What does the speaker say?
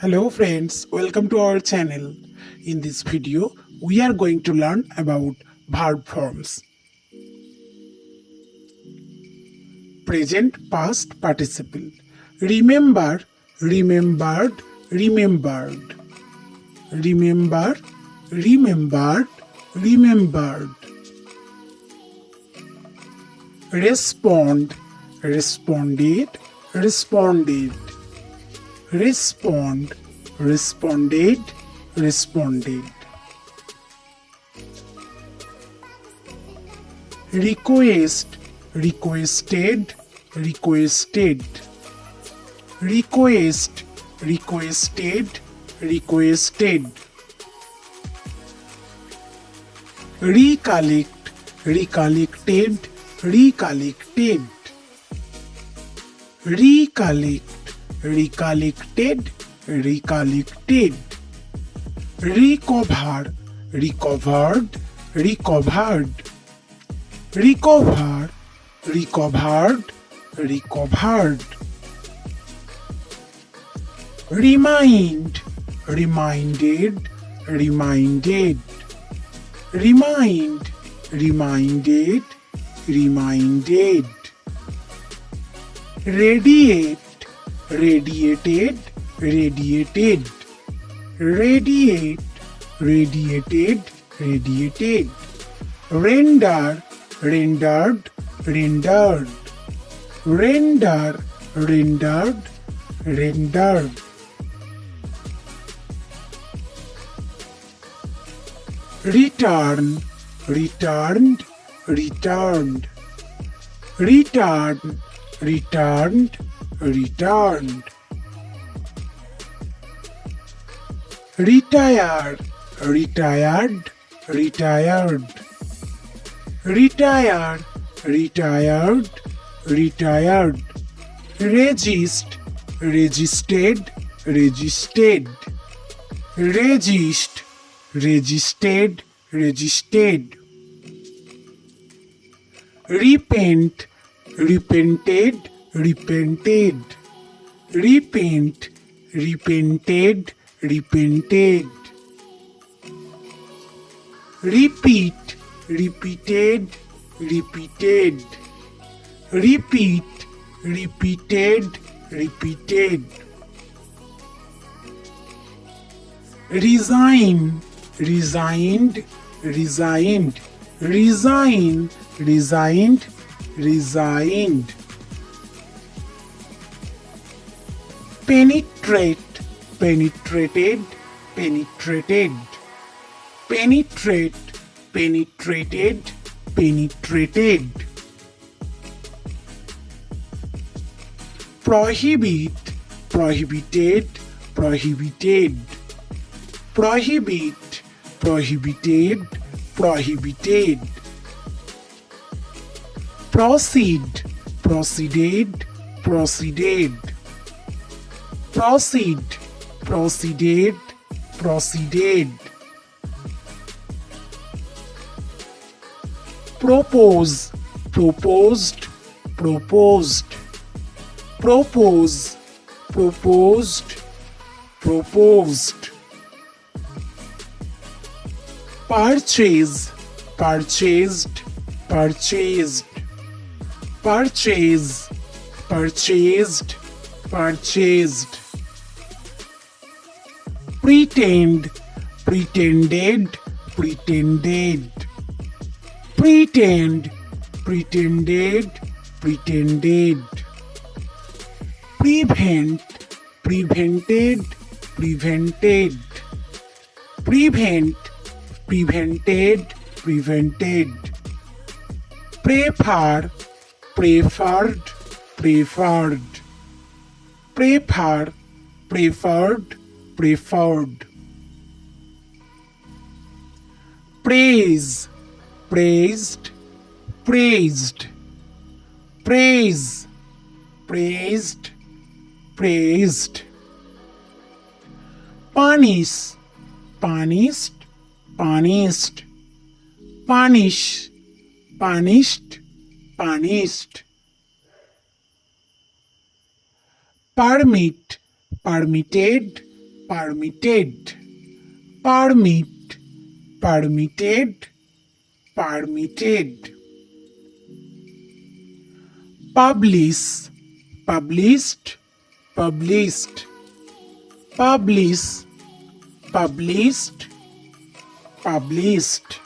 Hello friends, welcome to our channel. In this video, we are going to learn about verb forms. Present past participle. Remember, remembered, remembered. Remember, remembered, remembered. Respond, responded, responded. Respond, responded, responded. Request, requested, requested. Request, requested, requested. Recollect, recollected, recollected. Recollect, recollected, recollected. Recover, recovered, recovered. Recover, recovered, recovered. Remind, reminded, reminded. Remind, reminded, reminded. Radiate, radiated, radiated. Radiate, radiated, radiated. Render, rendered, rendered. Render, rendered, rendered. Return, returned, returned. Return, returned, returned. Retire, retired, retired. Retire, retired, retired. Resist, resisted, resisted. Resist, resisted, resisted. Repent, repented, repented. Repent, repented, repented. Repeat, repeated, repeated. Repeat, repeated, repeated. Resign, resigned, resigned. Resign, resigned, resigned. Penetrate, penetrated, penetrated. Penetrate, penetrated, penetrated. Prohibit, prohibited, prohibited. Prohibit, prohibited, prohibited. Proceed, proceeded, proceeded. Proceed, proceeded, proceeded. Propose, proposed, proposed. Propose, proposed, proposed. Purchase, purchased, purchased. Purchase, purchased, purchased. Pretend, pretended, pretended. Pretend, pretended, pretended. Prevent, prevented, prevented. Prevent, prevented, prevented. Prefer, preferred, preferred. Prefer, preferred, preferred. Praise, praised, praised. Praise, praised, praised. Punish, punished, punished. Punish, punished, punished. Permit, permitted, permitted, permit, permitted, permitted. Publish, published, published, publish, published, published.